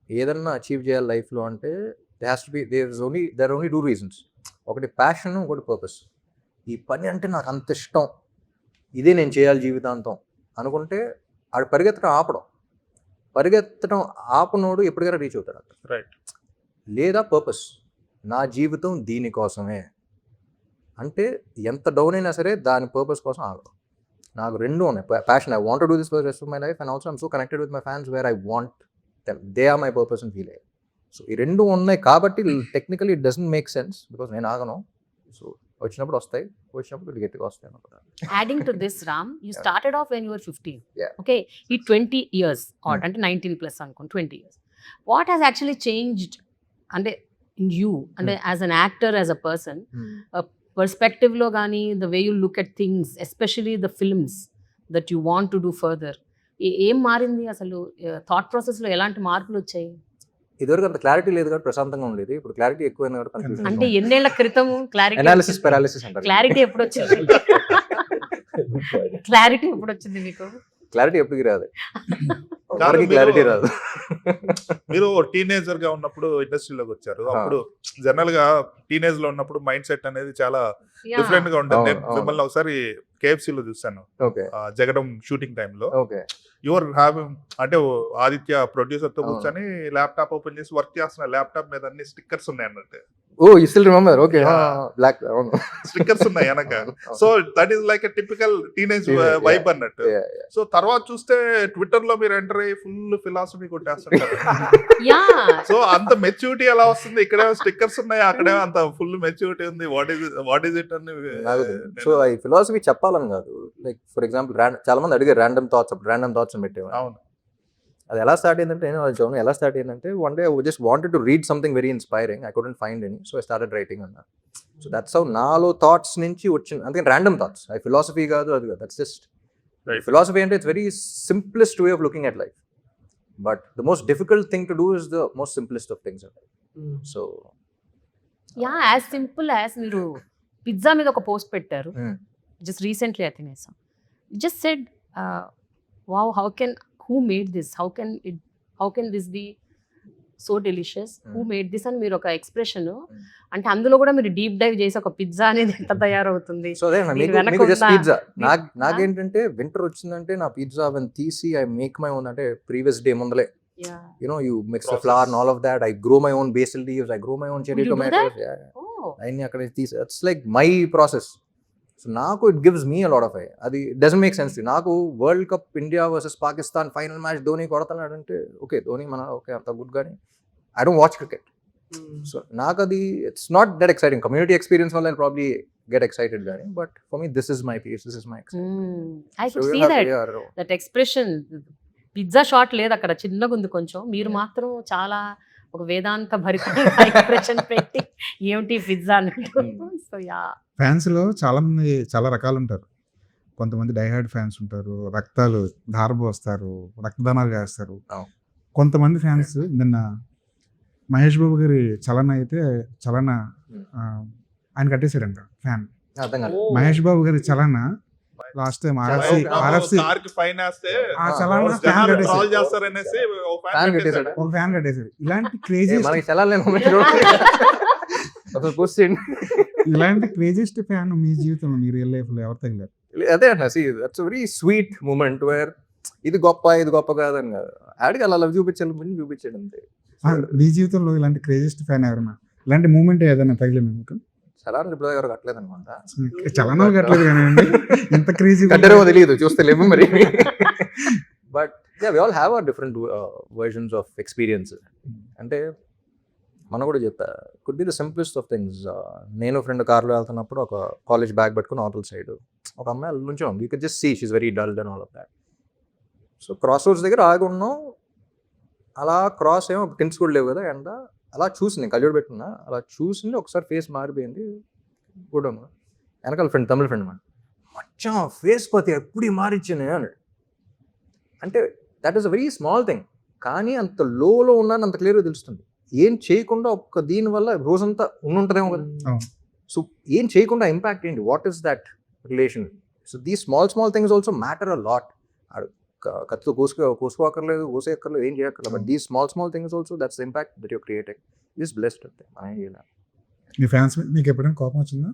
ఏదన్నా అచీవ్ చేయాలి లైఫ్లో అంటే దేర్ ఆర్ ఓన్లీ 2 reasons. ఒకటి ప్యాషన్, ఒకటి పర్పస్. ఈ పని అంటే నాకు అంత ఇష్టం, ఇదే నేను చేయాలి జీవితాంతం అనుకుంటే ఆడు పరిగెత్తడం ఆపనోడు ఎప్పటికైనా రీచ్ అవుతాడు అక్కడ. రైట్. లేదా పర్పస్, నా జీవితం దీనికోసమే అంటే ఎంత డౌన్ అయినా సరే దాని పర్పస్ కోసం ఆగడం. నాకు 2 ఉన్నాయి. Passion, I want to do this for the rest of my life, and also I'm so connected with my fans where I want them, they are my purpose and feel. So ఈ రెండు ఉన్నాయి కాబట్టి technically it doesn't make sense because నేను ఆగను. So వచ్చినప్పుడు వస్తాయి, వచ్చినప్పుడు గట్టిగా వస్తాయి అన్నమాట. Adding to this, Ram, you started off when you were 15. Yeah. Okay, ఈ 20 years or అంటే 19 plus అనుకోండి, 20 years. What has actually changed అంటే in you అంటే as an actor, as a person, perspective లో కానీ the way you look at things, especially the films that you want to do further, ఏం మారింది అసలు? Thought process లో ఎలాంటి మార్పులు వచ్చాయి? ఇదివరకు అంత క్లారిటీ లేదు కాబట్టి ప్రశాంతంగా ఉండేది, ఇప్పుడు క్లారిటీ ఎక్కువైంది కాబట్టి అంటే కన్ఫ్యూజన్. ఎన్నేళ్ల క్రితం అనాలిసిస్ పారాలిసిస్ అంటారు. క్లారిటీ ఎప్పుడు వచ్చింది? క్లారిటీ ఎప్పుడు వచ్చింది మీకు? క్లారిటీ ఎప్పటికి రాదు, ఎవరికి క్లారిటీ రాదు. మీరు టీనేజర్ గా ఉన్నప్పుడు ఇండస్ట్రీలోకి వచ్చారు. అప్పుడు జనరల్ గా టీనేజ్ లో ఉన్నప్పుడు మైండ్ సెట్ అనేది చాలా డిఫరెంట్ గా ఉంటుంది. నేను మిమ్మల్ని ఒకసారి KFC లో చూసాను, ఓకే జగడం షూటింగ్ టైంలో. ఓకే యువర్ హ్యావింగ్ అంటే ఆదిత్య ప్రొడ్యూసర్ తో కూర్చొని ల్యాప్టాప్ ఓపెన్ చేసి వర్క్ చేస్తున్న, ల్యాప్టాప్ మీద అన్ని స్టిక్కర్స్ ఉన్నాయి అన్నట్టు. Oh you still remember? Okay, black stickers ఉన్నాయి వెనక. So that is like a typical teenage vibe అన్నట్టు. సో తర్వాత చూస్తే ట్విట్టర్ లో మీరు ఎంటర్ అయ్యి ఫుల్ ఫిలాసఫీ కొట్టేస్తుంటారు. సో అంత మెచ్యూరిటీ ఎలా వస్తుంది? ఇక్కడే స్టిక్కర్స్ ఉన్నాయి, అక్కడే అంత ఫుల్ మెచ్యూరిటీ ఉంది. వాట్ ఈస్ ఇట్ అని. సో ఈ ఫిలాసఫీ చెప్పాలని కాదు, లైక్ ఫర్ ఎగ్జాంపుల్ చాలా మంది అడిగారు ర్యాండమ్ థాట్స్ అని పెట్టేవారు. అవును, అది ఎలా స్టార్ట్ అయిందంటే, నేను అది చూడండి ఎలా స్టార్ట్ అయిందంటే, one day just wanted to read something very inspiring, I couldn't find any, so I started writing అన్న. సో దట్స్ హౌ నాలో థాట్స్ నుంచి వచ్చిన, అందుకని ర్యాండమ్ థాట్స్, అది ఫిలాసఫీ కాదు, అది కాదు, దట్స్ జస్ట్ ఫిలాసఫీ. అంటే it's very simplest way of looking at life, but the most difficult thing to do is the most simplest of things. So as simple as మీరు pizza మీద ఒక post పెట్టారు just recently, I think I saw, just said wow, who made this, how can this be so delicious, who made this అని మీరు ఒక expression, అంటే అందులో కూడా మీరు డీప్ డైవ్ చేసి ఒక పిజ్జా అనేది ఎంత తయారవుతుంది. సో అదే మీకు జస్ట్ పిజ్జా. నాకేంటంటే వింటర్ వచ్చిందంటే నా పిజ్జా అవన్నీ తీసి ఐ మేక్ మై ఓన్, అంటే ప్రీవియస్ డే ముందలే you mix the flour and all of that, I grow my own basil leaves, I grow my own cherry tomatoes, అన్ని అక్కడ తీసి, it's like my process. So నాకు it gives me a lot of అది doesn't make sense. నాకు world cup India versus Pakistan final match Dhoni కొడతాడు అంటే okay, Dhoni మన okay అంత గుడ్, కానీ I don't watch cricket. So నాకు అది it's not that exciting. Community experience వల్ల ప్రాబ్లీ గెట్ ఎక్సైటెడ్, కానీ but for me this is my peace, this is my I could see that expression. Pizza shot లేదు అక్కడ, చిన్నగా ఉంది కొంచెం, మీరు మాత్రం చాలా ఒక వేదాంత భరిత ఎక్స్ప్రెషన్ పెట్టి ఏమిటి పిజ్జా అన్నట్టు. సో ఫ్యాన్స్ లో చాలా మంది చాలా రకాలు ఉంటారు. కొంతమంది డైహార్డ్ ఫ్యాన్స్ ఉంటారు, రక్తాలు ధారపోస్తారు, రక్తదానాలు చేస్తారు. కొంతమంది ఫ్యాన్స్, నిన్న మహేష్ బాబు గారి చలన ఆయన కట్టేశాడంట ఫ్యాన్. మహేష్ బాబు గారి చలన లాస్ట్ టైం ఆర్ఎఫ్సి ఒక ఫ్యాన్ కట్టేశాడు. ఇలాంటి క్రేజీ ఇలాంటి క్రేజియస్ట్ ఫ్యాన్ మీ జీవితంలో, మీ రియల్ లైఫ్ లో ఎవరు తగిలారు? అదే అన్న, that's very sweet moment where ఇది గొప్ప కాదని కాదు, ఆడికి అలా లవ్ చూపించాడు అంతే. మీ జీవితంలో ఇలాంటి క్రేజియస్ట్ ఫ్యాన్ ఎవరన్నా, ఇలాంటి మూమెంట్ ఏదైనా తగిలేదు మీకు? చలానా ఇప్పుడు ఎవరు కట్టలేదు అనమాట. చలనా కట్టలేదు కానీ ఎంత క్రేజీ కట్టారో తెలియదు, చూస్తలేము మరి. But we all have our different versions of experience. అంటే మనం కూడా చెప్తా, could be the simplest of things. నేను ఫ్రెండ్ కార్లో వెళ్తున్నప్పుడు ఒక కాలేజ్ బ్యాగ్ పట్టుకుని అవతల సైడ్ ఒక అమ్మాయి నుంచి ఉంది, you can just see she is very dulled and all of that. So crossroads దగ్గర ఆగి ఉన్నాం, అలా క్రాస్ ఏమో టిన్స్ కూడా లేవు కదా, అండ్ అలా చూసింది, కళ్ళజోడు పెట్టుకున్నా, అలా చూసింది, ఒకసారి ఫేస్ మారిపోయింది. కూడా వెనకాల ఫ్రెండ్, తమిళ ఫ్రెండ్ మాట, మచ్చా ఫేస్ పోతే ఎప్పుడు మారిచ్చాను అన్నాడు. అంటే that is a very small thing, కానీ అంత లోలో ఉన్నాను అంత క్లియర్గా తెలుస్తుంది. ఏం చేయకుండా ఒక్క దీనివల్ల రోజంతా ఉంటుందేమో కదా. సో ఏం చేయకుండా ఇంపాక్ట్ ఏంటి, what is that relation? So the small things also matter a lot. కత్తితో కోసుకోక్కర్లేదు, కోసేయక్కర్లేదు, ఏం చేయక్కర్లేదు, but the small things also that's the impact that your creating. Is blessed అంతే. మీ ఫ్యాన్స్ మీకు ఎప్పుడైనా కోపం వచ్చిందా?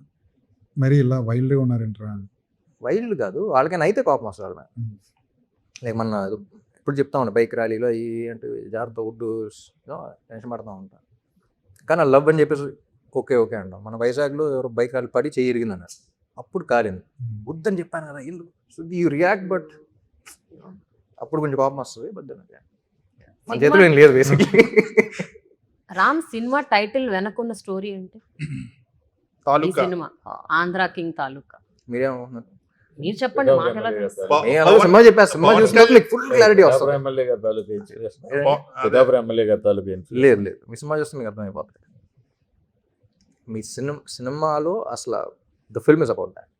మరి ఇలా వైల్డ్గా ఉన్నారంటారా? వైల్డ్ కాదు, వాళ్ళకైనా అయితే కోపం వస్తుంది వాళ్ళ. లైక్ మన ఇప్పుడు చెప్తా ఉంటా బైక్ ర్యాలీలో అంటే జాగ్రత్త ఉడ్డు టెన్షన్ పడతా ఉంటా, కానీ లవ్ అని చెప్పేసి ఓకే అంటాం. మన వైజాగ్లో ఎవరో బైక్ ర్యాలీ పడి చేయి ఇరిగిందన్నారు, అప్పుడు కాలింది, వద్దని చెప్పాను కదా ఎందుకు. సో యూ రియాక్ట్, బట్ అప్పుడు కొంచెం కోపం వస్తుంది. బట్ మన చేతిలో ఏం లేదు బేసిక్లీ. రామ్ సినిమా టైటిల్ వెనకున్న స్టోరీ ఏంటి? ఈ తాలూకా సినిమా ఆంధ్ర కింగ్ తాలూకా. మీరేమనుకుంటున్నారు? మీరు చెప్పండి, మాకెలా తెలుసు? నేను అలాగే సినిమా చెప్పాను, సినిమా చూసినప్పుడు మీకు ఫుల్ క్లారిటీ వస్తుంది. ఎమ్మెల్యే గారి తాలూకా ఎమ్మెల్యే గారి తాలూకా లేదు లేదు, మీ సినిమా చూస్తే మీకు అర్థమైపోతుంది. మీ సినిమాలో అసలు the film is about that.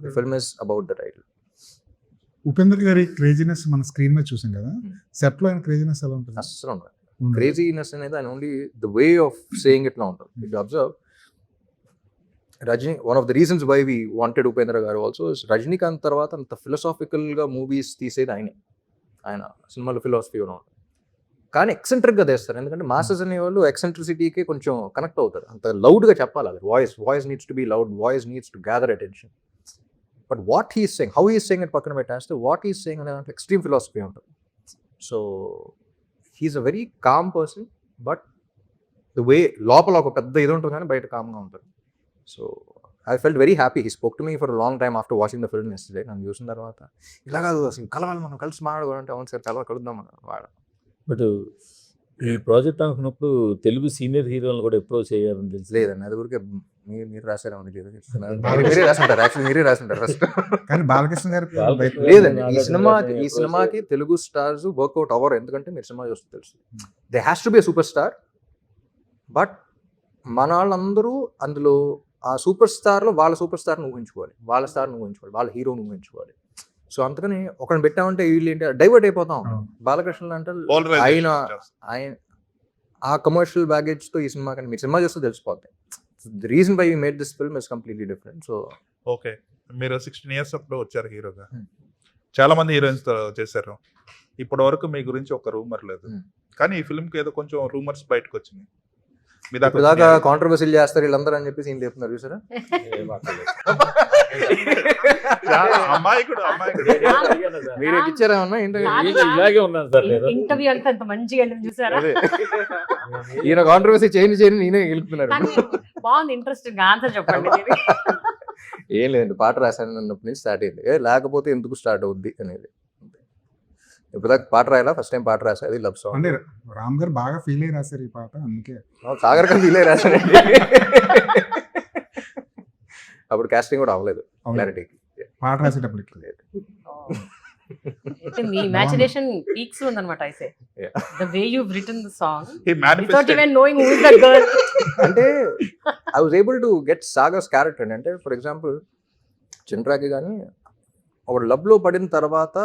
The film is about the title. Upendra గారి క్రేజీనెస్ మన స్క్రీన్ మీద చూసాం కదా, సెట్ లో ఆయన క్రేజీనెస్ ఎలా ఉంటుంది? అస్సలు ఉండదు. క్రేజీనెస్ అనేది ఆయన only the way of saying it లా ఉంటుంది. If you observe Rajini, one of the reasons why we wanted Upendra garu also, Rajinikanth తర్వాత అంత ఫిలసాఫికల్గా మూవీస్ తీసేది ఆయనే. ఆయన సినిమాలో ఫిలాసఫీ కూడా ఉంటుంది, కానీ ఎక్సెంట్రిక్గా తీస్తారు. ఎందుకంటే మాసెస్ అనేవాళ్ళు ఎక్సెంట్రిసిటీకి కొంచెం కనెక్ట్ అవుతారు. అంత లౌడ్గా చెప్పాలి, అది voice needs to be loud, voice needs to gather attention. But what he's saying, how he's saying, it పక్కన పెట్టేస్తే వాట్ హీస్ సేయింగ్ అనే దాంట్లో ఎక్స్ట్రీమ్ ఫిలాసఫీ ఉంటుంది. So he's a very calm person, but the way లోపల ఒక పెద్ద ఇది ఉంటుంది కానీ బయట కామ్గా ఉంటుంది. So I felt very happy. He spoke to me for long time after watching the film yesterday. నన్ను చూసిన తర్వాత ఇలా కాదు అసలు కలవాలి, మనం కలిసి మాట్లాడుకోవాలంటే అవును సార్ కలుద్దాం మనం వాడు. బట్ ఈ ప్రాజెక్ట్ అనుకున్నప్పుడు తెలుగు సీనియర్ హీరోలను కూడా అప్రోచ్ చేయాలని తెలుసు. లేదండి, అది ఊరికే మీరు రాశారేమో లేదు చెప్తున్నారు. మీరే రాసుంటారు, యాక్చువల్లీ మీరే రాసుంటారు ఫస్ట్. కానీ బాలకృష్ణ గారు లేదండి, ఈ సినిమాకి తెలుగు స్టార్స్ వర్కౌట్ అవ్వరు. ఎందుకంటే మీరు సినిమా చూస్తే తెలుసు, they has to be super star. But మన వాళ్ళందరూ అందులో ఆ సూపర్ స్టార్లో వాళ్ళ సూపర్ స్టార్ని ఊహించుకోవాలి, వాళ్ళ స్టార్ని ఊహించుకోవాలి, వాళ్ళ హీరోని ఊహించుకోవాలి. సో అందుకని ఒకరిని పెట్టామంటే వీళ్ళు ఏంటి డైవర్ట్ అయిపోతాం. బాలకృష్ణ అంటే ఆయన ఆ కమర్షియల్ బ్యాగేజ్తో ఈ సినిమా కానీ మీరు సినిమా చూస్తే తెలిసిపోతాయి. The reason why you made this film is completely different. So okay, మీరు 16 years అప్పుడు వచ్చారు హీరోగా, చాలా మంది హీరోయిన్స్ తో చేశారు. ఇప్పటి వరకు మీ గురించి ఒక రూమర్ లేదు, కానీ ఈ ఫిల్మ్ కి ఏదో కొంచెం రూమర్స్ బయటకు వచ్చినాయి. మీ దాకా కాంట్రవర్సీలు చేస్తారు వీళ్ళందరూ అని చెప్పేసి ఏం చెప్తున్నారు చూసారా? అమ్మాయికుడు మీరు ఇచ్చారా ఇలాగే ఉన్నాను సార్ నేను. ఇంటర్వ్యూ అంతా ఎంత మంచిగా వెళ్ళింది చూసారా? ఈయన కాంట్రవర్సీ చేయని నేనే గెలుపుతున్నారు. కానీ బాగుంది, ఇంట్రెస్టింగ్ ఆన్సర్ చెప్పండి. ఏం లేదండి, పాట రాశాను అన్నప్పటి నుంచి స్టార్ట్ అయింది. లేకపోతే ఎందుకు స్టార్ట్ అవుద్ది అనేది. ఇప్పుడు పాట రాయాలా, ఫస్ట్ టైం పాట రాసేది లవ్ సాంగ్. అంటే రామ్ గారు బాగా ఫీల్ అయ్యి రాశారు ఈ పాట, అందుకే సాగర్ గారు ఫీల్ అయ్యి రాశారండి. అప్పుడు కాస్టింగ్ కూడా అవ్వలేదు క్లారిటీకి, పాట రాసేటప్పటికి. అయితే మీ ఇమాజినేషన్ పీక్స్ ఉందన్నమాట. అయితే the way you've written the song He manifested. without even knowing who is that girl. అంటే I was able to get Sagar's character. అంటే ఫర్ ఎగ్జాంపుల్ చంద్రాకి కానీ ఒక లవ్లో పడిన తర్వాత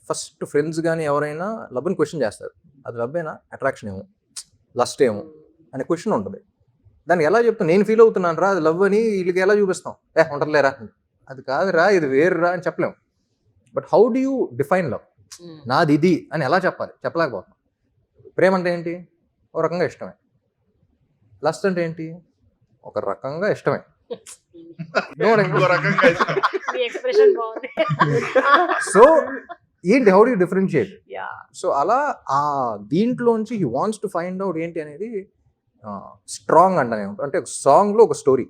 ఫస్ట్ ఫ్రెండ్స్ కానీ ఎవరైనా లవ్ని క్వశ్చన్ చేస్తారు. అది లవ్ అయినా, అట్రాక్షన్ ఏమో, లస్ట్ ఏమో అనే క్వశ్చన్ ఉంటుంది. దానికి ఎలా చెప్తాను, నేను ఫీల్ అవుతున్నాను రా అది లవ్ అని వీళ్ళకి ఎలా చూపిస్తాం? ఉంటలేరా, అది కాదురా ఇది వేరురా అని చెప్పలేము. But how do you define love? నాది ఇది అని ఎలా చెప్పాలి? చెప్పలేకపోతాం. ప్రేమ అంటే ఏంటి? ఒక రకంగా ఇష్టమే. లస్ట్ అంటే ఏంటి? ఒక రకంగా ఇష్టమే. సో ఏంటి, how do you differentiate? So అలా ఆ దీంట్లోంచి he wants to find out ఏంటి అనేది స్ట్రాంగ్ అంటనే ఉంటుంది. అంటే సాంగ్లో ఒక స్టోరీ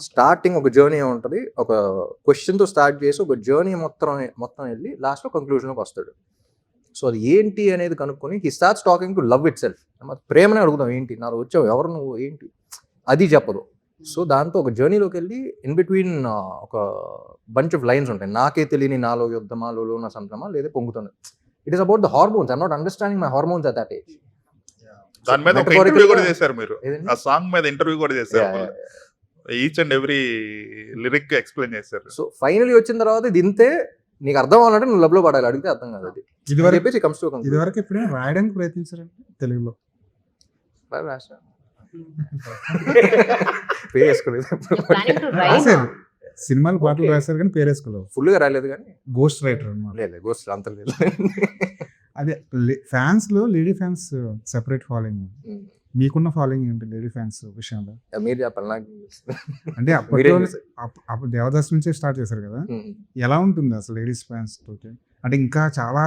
స్టార్టింగ్, ఒక జర్నీ ఉంటుంది. ఒక క్వశ్చన్తో స్టార్ట్ చేసి ఒక జర్నీ మొత్తం వెళ్ళి లాస్ట్లో కంక్లూజన్కి వస్తాడు. సో అది ఏంటి అనేది కనుక్కొని he starts talking to love it self. ప్రేమనే అడుగుదాం, ఏంటి నాలో వచ్చావు, ఎవరు నువ్వు, ఏంటి, అది చెప్పదు. సో దాంతో ఒక జర్నీలోకి వెళ్ళి ఇన్ బిట్వీన్ ఒక బంచ్ ఆఫ్ లైన్స్ ఉంటాయి. నాకే తెలియని నాలో యుద్ధమా, లోలో నా సంతమా, లేదా పొంగుతుంది. It is about the hormones. I'm not understanding my hormones at that age. దాని మీద ఒక ఇంటర్వ్యూ కూడా చేశారు మీరు, ఆ సాంగ్ మీద ఇంటర్వ్యూ కూడా చేశారు. Each and every lyric explain చేశారు. సో ఫైనలీ వచ్చిన తర్వాత ఇది ఇంతే, నీకు అర్థం అవ్వాలంటే నువ్వు లవ్ లో పడాలి, అడిగితే అర్థం కాదు. అది ఇదివరకు ఎప్పుడైనా రాయడానికి ప్రయత్నించారండి తెలుగులో? రాశారు, సినిమాలు పాటలు రాశారు కానీ పేరు వేసుకోలేదు. ఫుల్ గా రాలేదు కానీ గోస్ట్ రైటర్ అన్నమాట. లేదు, గోస్ట్ అంత లేదు. అదే ఫ్యాన్స్ లో లేడీ ఫ్యాన్స్ సెపరేట్ ఫాలోయింగ్. మీకున్న ఫాలోయింగ్ ఏంటి లేడీ ఫ్యాన్స్ విషయంలో? మీరు చెప్పాలి నాకు. అంటే అప్పుడు దేవదాస్ నుంచే స్టార్ట్ చేశారు కదా, ఎలా ఉంటుంది అసలు లేడీస్ ఫ్యాన్స్ తోటి? అంటే ఇంకా చాలా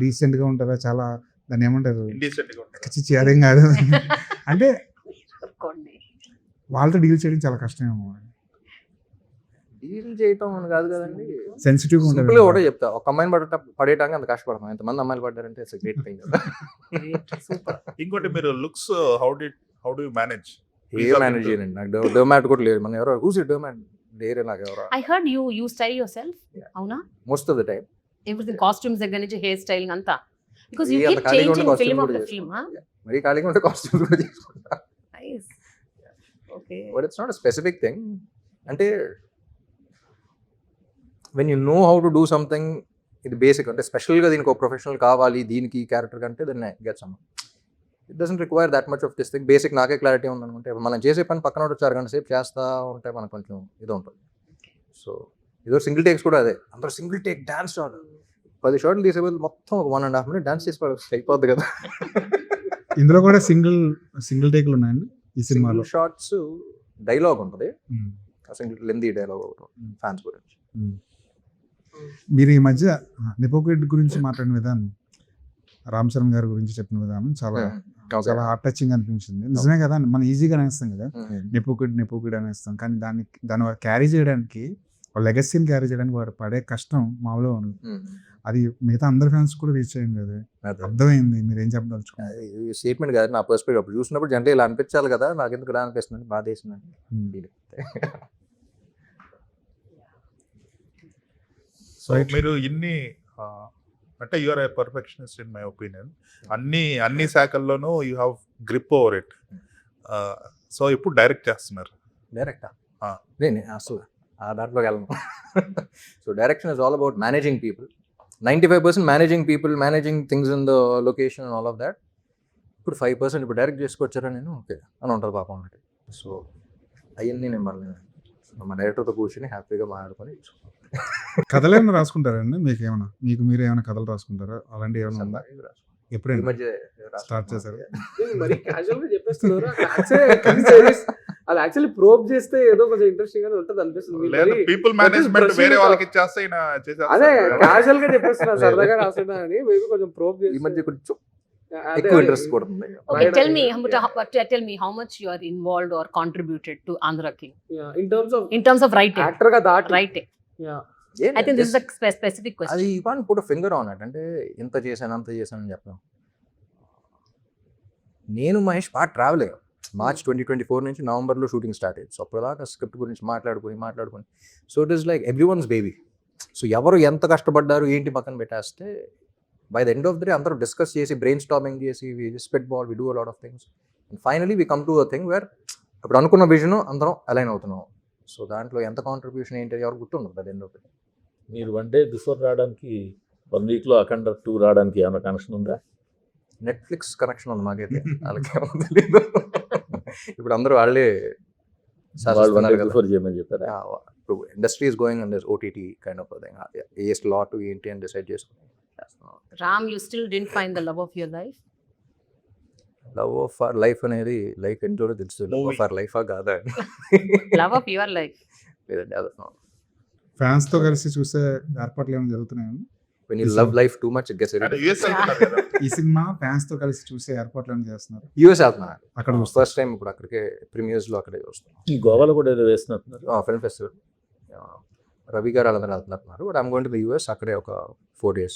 డీసెంట్ గా ఉంటుందా? చాలా దాన్ని ఏమంటారు, అదేం కాదు అంటే వాళ్ళతో డీల్ చేయడం చాలా కష్టమేమో. డీల్ చేయటం అని కాదు కదండి, సెన్సిటివ్గా సింపుల్ గా ఒకటే ఉంటుంది. చెప్తా, ఒక అమ్మాయిని పడేయటానికి అంత కష్టపడతాం, ఎంతమంది అమ్మాయిలు పడ్డారంటే ఇట్స్ గ్రేట్ థింగ్ కదా. సూపర్. ఇంకోటి మీరు looks how do you manage? A manage చేయండి, నాకు డోమాట్ కూడా లేదు, మన ఎవరో ఊసి డోమాట్ లేరే నాకు ఎవరో. I heard you style yourself. Yeah. అవునా? Most of the time everything, costumes దగ్గర నుంచి హెయిర్ స్టైలింగ్ అంతా. బికాస్ యూ ఏ అంత కీప్ ఖాళీగా ఉంటే చేంజింగ్ costume ఫిల్మ్ కూడా ఆఫ్టర్ ఫిల్మ్. చేసుకుంటా. మరీ ఖాళీగా ఉంటే కాస్ట్యూమ్స్ కూడా చేసుకుంటా. Nice. Okay. But it's not a specific thing. అంటే when you know how to do something, ఇది బేసిక్, అంటే స్పెషల్గా దీనికి ఒక ప్రొఫెషనల్ కావాలి దీనికి ఈ క్యారెక్టర్ కంటే then I get some. It doesn't require that much of this thing. Basic నాకే క్లారిటీ ఉందనుకుంటే మనం చేసే పని పక్కన వచ్చి 6 గంటల సేపు చేస్తూ ఉంటే మనకు కొంచెం ఇది ఉంటుంది. సో ఏదో సింగిల్ టేక్స్ కూడా అదే, అందరూ సింగిల్ టేక్ డాన్స్ షాట్ 10 షాట్లు తీసే బదులు మొత్తం ఒక 1.5 minute డాన్స్ చేసి అయిపోద్ది కదా. ఇందులో కూడా సింగిల్ టేక్లు ఉన్నాయండి ఈ సినిమాలో. షార్ట్స్ డైలాగ్ ఉంటుంది, ఉమ్. సింగిల్ లెందీ డైలాగ్ ఫ్యాన్స్ గురించి. ఉమ్. మీరు ఈ మధ్య నిపోకెట్ గురించి మాట్లాడిన విధానం, రామ్ చరణ్ గారి గురించి చెప్పిన విధానం చాలా చాలా హార్ట్ టచింగ్ అనిపించింది. నిజమే కదా, మనం ఈజీగా అనేస్తాం కదా నెపోకిడ్ అనేస్తాం, కానీ దాన్ని క్యారీ చేయడానికి, లెగసీని క్యారీ చేయడానికి వారు పడే కష్టం మామూలుగా ఉంది. అది మిగతా అందరి ఫ్యాన్స్ కూడా రీచ్ అయింది. అది అర్థమైంది మీరు ఏం చెప్పదలుచుకున్నారు. ఈ స్టేట్మెంట్ కాదు నా పర్స్పెక్టివ్. అప్పుడు చూసినప్పుడు జనరల్ ఇలా అనిపించాలి కదా, నాకు ఎందుకు ఇలా అనిపిస్తుంది, బాధ వేసిందండి. సో మీరు ఇన్ని అంటే you are a perfectionist in my opinion. అన్ని శాఖల్లోనూ you have grip over it. So ఇప్పుడు డైరెక్ట్ చేస్తున్నారు. డైరెక్టా? నేను అసలు ఆ దాంట్లోకి వెళ్ళను. So direction is all about managing people. 95% managing people, managing things in the location all of that. ఇప్పుడు 5% ఇప్పుడు డైరెక్ట్ చేసుకొచ్చారా నేను, ఓకే అని ఉంటుంది పాపం ఒకటి. సో అవన్నీ నేను మళ్ళీ మా డైరెక్టర్తో కూర్చొని హ్యాపీగా మాట్లాడుకొని. కథలు ఏమైనా రాసుకుంటారండి? మీకు మీరు ఏమైనా కథలు రాసుకుంటారా? అలాంటి ఏమైనా ఉందా? ఈ ఎప్పుడైనా మధ్య స్టార్ట్ చేశారు? మరి క్యాజువల్ గా చెప్పేస్తున్నారు. అది యాక్చువల్లీ ప్రోబ్ చేస్తే ఏదో కొంచెం ఇంట్రెస్టింగ్ గానే ఉంటుంది అనిపిస్తుంది. లేదు, పీపుల్ మేనేజ్మెంట్ వేరే వాళ్ళకి ఇచ్చేస్తే అదే క్యాజువల్ గా చెప్పేస్తున్నా, సరదాగా రాస్తున్నా అని. మేబీ కొంచెం ప్రోబ్ ఈ మధ్య కొంచెం ఎక్కువ ఇంట్రెస్ట్ కూడా ఉంది. Okay, tell me how much you are involved or contributed to Andhra King in terms of writing. Actor గా దాటి Writing. I think this is a specific question. అది you can't put a finger on it. అంటే ఇంత చేశాను అంత చేశాను అని చెప్పాను. నేను మహేష్ బాగా ట్రావెల్ అయ్యాం. మార్చ్ 2024 నుంచి నవంబర్లో షూటింగ్ స్టార్ట్ అయ్యింది. సో అప్పటిదాకా స్క్రిప్ట్ గురించి మాట్లాడుకొని so it is like everyone's baby. So ఎవరు ఎంత కష్టపడ్డారు ఏంటి పక్కన పెట్టేస్తే by the end of the day అందరూ డిస్కస్ చేసి బ్రెయిన్ స్టార్మింగ్ చేసి we spitball, we do a lot of things and finally we come to a thing where ఇప్పుడు అనుకున్న విజన్ అందరం అలైన్ అవుతున్నాం. సో దాంట్లో ఎంత కాంట్రిబ్యూషన్ ఏంటి ఎవరు గుర్తుండదు by the end of the day. మీరు 1 day బిఫోర్ రావడానికి 1 weekలో అఖండ 2 రావడానికి ఏమైనా కనెక్షన్ ఉందా? నెట్ఫ్లిక్స్ కనెక్షన్ ఉంది మాకైతే, వాళ్ళకి తెలీదు. ఇప్పుడు అందరూ వాళ్ళే బిఫోర్ చేయమని చెప్పారా? ఇప్పుడు industry is going and OTT kind of thing. A slot ఏంటి అని డిసైడ్ చేసుకుని Ram, you still didn't find the love of your life? Love of our life అనేది లైక్ ఎంజోలో తెలుసు. లవ్ ఆఫ్ అవర్ లైఫ్ కాదా? Love of your life. లేదండి, అదే fans తో కలిసి చూసే ఏర్పాట్లు ఏమైనా జరుగుతున్నాయండి? when you love life too much it gets అంటే irritating. యుఎస్ వెళ్తున్నారు కదా. ఈ సినిమా ఫ్యాన్స్ తో కలిసి చూసే ఏర్పాట్లు ఏమైనా చేస్తున్నారు? యూఎస్ వెళ్తున్నా అక్కడ ఫస్ట్ టైం, ఇప్పుడు అక్కడికే ప్రీమియర్స్ లో అక్కడే చూస్తాం. ఈ గోవాలో కూడా ఏదో వేస్తున్నారు. ఫిల్మ్ ఫెస్టివల్ రవి గారు వాళ్ళందరూ వెళ్తున్నారు. But I'm going to the US, అక్కడే ఒక 4 days.